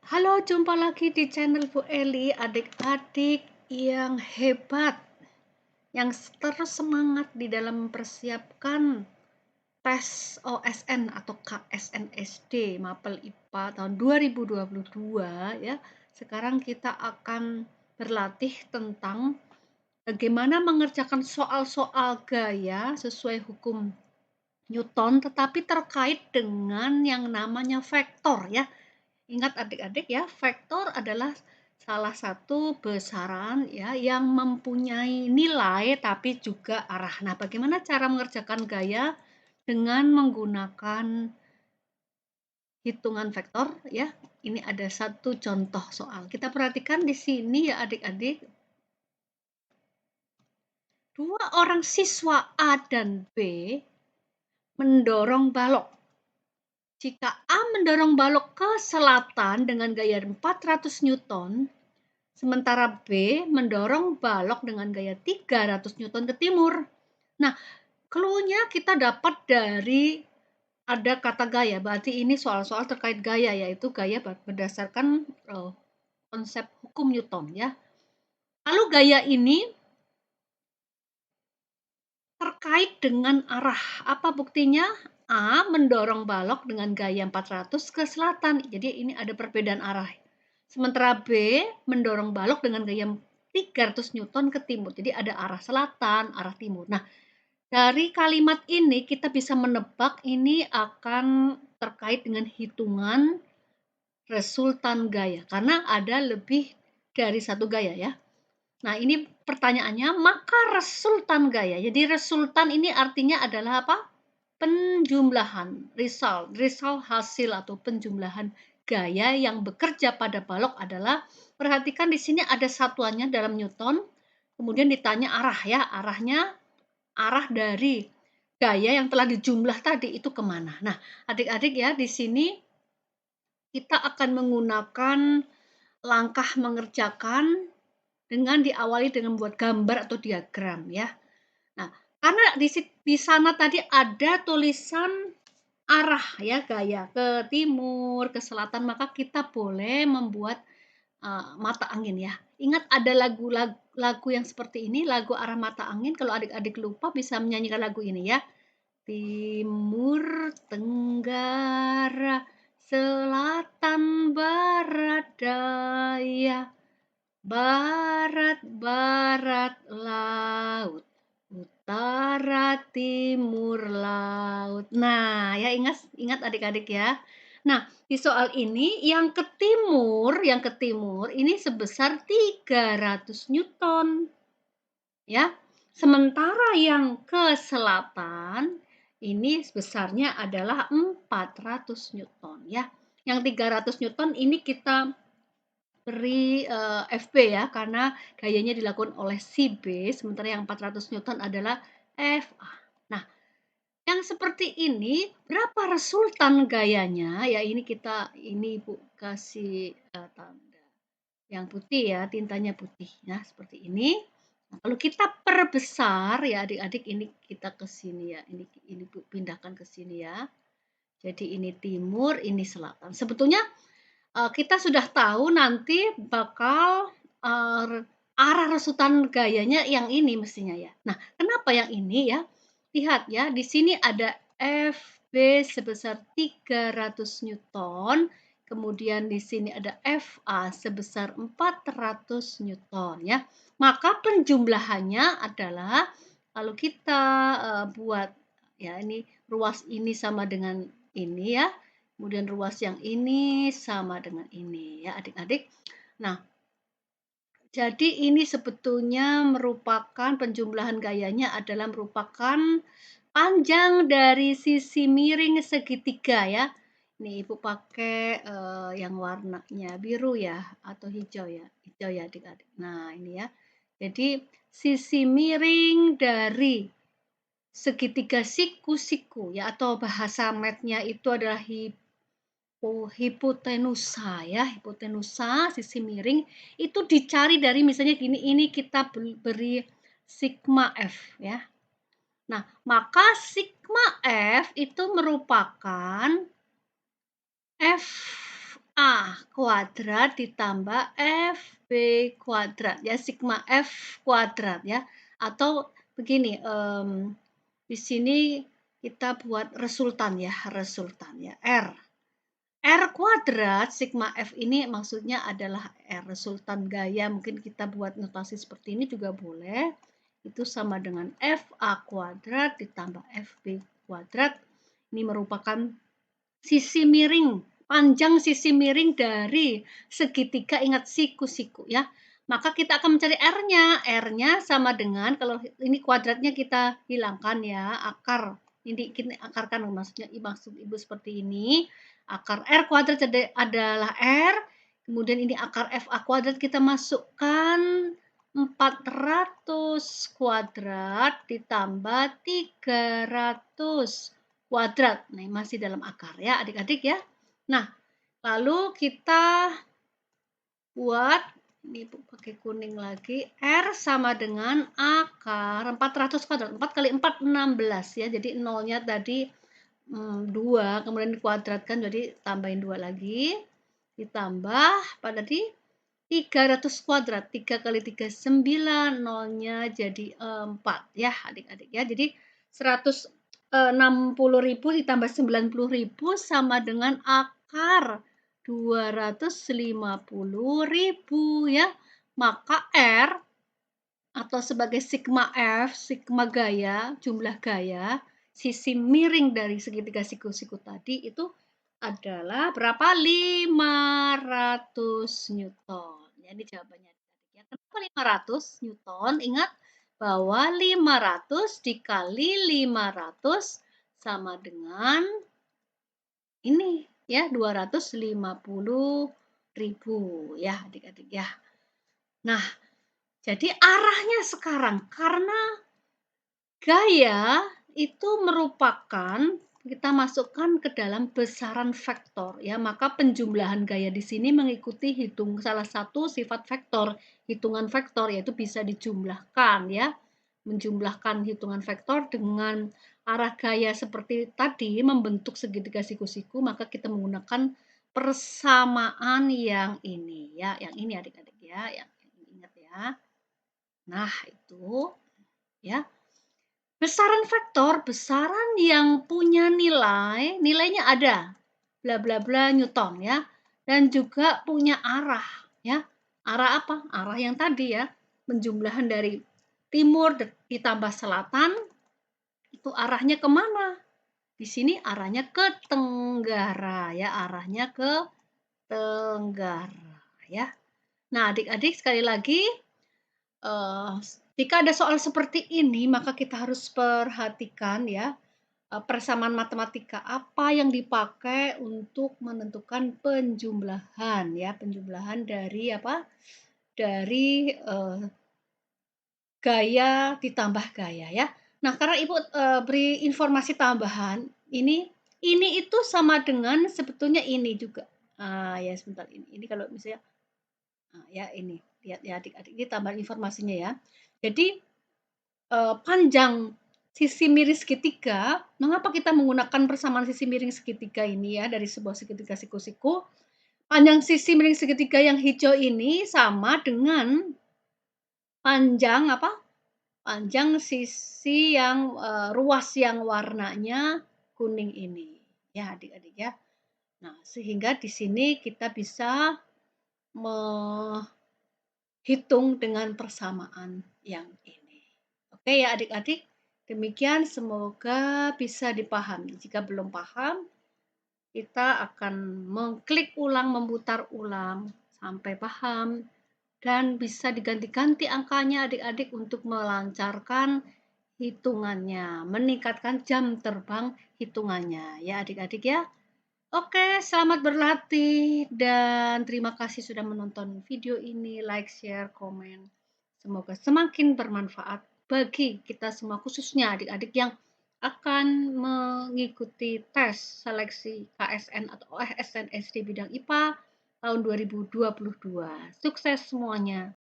Halo, jumpa lagi di channel Bu Eli, adik-adik yang hebat, yang terus semangat di dalam mempersiapkan tes OSN atau KSNSD Mapel IPA tahun 2022 ya. Sekarang kita akan berlatih tentang bagaimana mengerjakan soal-soal gaya sesuai hukum Newton, tetapi terkait dengan yang namanya vektor ya. Ingat adik-adik ya, vektor adalah salah satu besaran ya yang mempunyai nilai tapi juga arah. Nah, bagaimana cara mengerjakan gaya dengan menggunakan hitungan vektor ya? Ini ada satu contoh soal. Kita perhatikan di sini ya adik-adik. Dua orang siswa A dan B mendorong balok. Jika A mendorong balok ke selatan dengan gaya 400 Newton, sementara B mendorong balok dengan gaya 300 Newton ke timur. Nah, clue-nya kita dapat dari ada kata gaya. Berarti ini soal-soal terkait gaya, yaitu gaya berdasarkan konsep hukum Newton ya. Lalu gaya ini terkait dengan arah. Apa buktinya? A mendorong balok dengan gaya 400 ke selatan. Jadi ini ada perbedaan arah. Sementara B mendorong balok dengan gaya 300 Newton ke timur. Jadi ada arah selatan, arah timur. Nah, dari kalimat ini kita bisa menebak ini akan terkait dengan hitungan resultan gaya. Karena ada lebih dari satu gaya ya. Nah, ini pertanyaannya, maka resultan gaya. Jadi resultan ini artinya adalah apa? Penjumlahan, result hasil atau penjumlahan gaya yang bekerja pada balok adalah, perhatikan di sini ada satuannya dalam Newton, kemudian ditanya arah ya, arah dari gaya yang telah dijumlah tadi itu kemana. Nah, adik-adik ya, di sini kita akan menggunakan langkah mengerjakan dengan diawali dengan membuat gambar atau diagram ya. Nah, karena di sana tadi ada tulisan arah ya, gaya ke timur, ke selatan, maka kita boleh membuat mata angin ya. Ingat ada lagu yang seperti ini, lagu arah mata angin. Kalau adik-adik lupa bisa menyanyikan lagu ini ya. Timur, tenggara, selatan, barat, daya, barat, barat, laut, utara, timur, laut. Nah, ya ingat adik-adik ya. Nah, di soal ini yang ke timur ini sebesar 300 Newton. Ya. Sementara yang ke selatan ini besarnya adalah 400 Newton ya. Yang 300 Newton ini kita beri FB ya, karena gayanya dilakukan oleh si B, sementara yang 400 Newton adalah FA. Nah, yang seperti ini berapa resultan gayanya? Ya ini Ibu kasih tanda yang putih ya, tintanya putih ya, seperti ini. Nah, kalau kita perbesar ya adik-adik, ini kita ke sini ya, ini Bu pindahkan ke sini ya. Jadi ini timur, ini selatan. Sebetulnya kita sudah tahu nanti bakal arah resultan gayanya yang ini mestinya ya. Nah, kenapa yang ini ya? Lihat ya, di sini ada FB sebesar 300 Newton, kemudian di sini ada FA sebesar 400 Newton ya. Maka penjumlahannya adalah kalau kita buat ya, ini ruas ini sama dengan ini ya. Kemudian ruas yang ini sama dengan ini ya adik-adik. Nah, jadi ini sebetulnya merupakan penjumlahan gayanya adalah merupakan panjang dari sisi miring segitiga ya. Ini Ibu pakai yang warnanya biru ya atau hijau ya. Hijau ya adik-adik. Nah, ini ya. Jadi sisi miring dari segitiga siku-siku ya, atau bahasa math-nya itu adalah hipotenusa ya, hipotenusa sisi miring itu dicari dari misalnya gini, ini kita beri sigma F ya. Nah, maka sigma F itu merupakan FA kuadrat ditambah FB kuadrat ya, sigma F kuadrat ya. Atau begini, di sini kita buat resultan ya, R. R kuadrat sigma F ini maksudnya adalah R resultan gaya, mungkin kita buat notasi seperti ini juga boleh. Itu sama dengan FA kuadrat ditambah FB kuadrat. Ini merupakan sisi miring, panjang sisi miring dari segitiga, ingat siku-siku ya. Maka kita akan mencari R-nya. R-nya sama dengan, kalau ini kuadratnya kita hilangkan ya, akar. Ini kita akarkan, maksudnya maksud Ibu seperti ini. Akar R kuadrat adalah R, kemudian ini akar FA kuadrat kita masukkan 400 kuadrat ditambah 300 kuadrat. Nah, masih dalam akar ya adik-adik ya. Nah, lalu kita buat, ini pakai kuning lagi, R sama dengan akar 400 kuadrat. 4 kali 4, 16 ya. Jadi nolnya tadi 2, kemudian dikuadratkan, jadi tambahin 2 lagi. Ditambah pada di 300 kuadrat. 3 kali 3, 9, nolnya jadi 4 ya adik-adik ya. Jadi 160.000 ditambah 90.000 sama dengan akar 250.000 ya. Maka R atau sebagai sigma F, sigma gaya, jumlah gaya, sisi miring dari segitiga siku-siku tadi itu adalah berapa? 500 Newton. Ya, ini jawabannya. Ya, kenapa 500 Newton? Ingat bahwa 500 dikali 500 sama dengan ini ya, 250.000 ya adik-adik ya. Nah, jadi arahnya sekarang karena gaya itu merupakan kita masukkan ke dalam besaran vektor ya, maka penjumlahan gaya di sini mengikuti salah satu sifat vektor, hitungan vektor, yaitu bisa dijumlahkan ya. Menjumlahkan hitungan vektor dengan arah gaya seperti tadi membentuk segitiga siku-siku, maka kita menggunakan persamaan yang ini ya, yang ini adik-adik ya, yang ingat ya. Nah, itu ya. Besaran vektor, besaran yang punya nilainya ada, bla bla bla Newton ya, dan juga punya arah ya. Arah apa? Arah yang tadi ya, penjumlahan dari timur ditambah selatan, itu arahnya kemana? Di sini arahnya ke tenggara ya, arahnya ke tenggara ya. Nah, adik-adik sekali lagi, jika ada soal seperti ini, maka kita harus perhatikan ya, persamaan matematika apa yang dipakai untuk menentukan penjumlahan ya, penjumlahan dari apa? Dari gaya ditambah gaya ya. Nah, karena Ibu beri informasi tambahan, ini itu sama dengan sebetulnya ini juga. Ya sebentar ini. Ini kalau misalnya ya ini, lihat ya adik-adik, ini tambah informasinya ya. Jadi panjang sisi miring segitiga, mengapa kita menggunakan persamaan sisi miring segitiga ini ya, dari sebuah segitiga siku-siku. Panjang sisi miring segitiga yang hijau ini sama dengan panjang apa? Panjang sisi yang ruas yang warnanya kuning ini. Ya, adik-adik ya. Nah, sehingga di sini kita bisa menghitung dengan persamaan yang ini. Oke ya adik-adik, demikian semoga bisa dipahami. Jika belum paham, kita akan mengklik ulang, memutar ulang sampai paham dan bisa diganti-ganti angkanya adik-adik untuk melancarkan hitungannya, meningkatkan jam terbang hitungannya ya adik-adik ya. Oke, selamat berlatih dan terima kasih sudah menonton video ini. Like, share, komen. Semoga semakin bermanfaat bagi kita semua, khususnya adik-adik yang akan mengikuti tes seleksi KSN atau OSN SD bidang IPA tahun 2022. Sukses semuanya.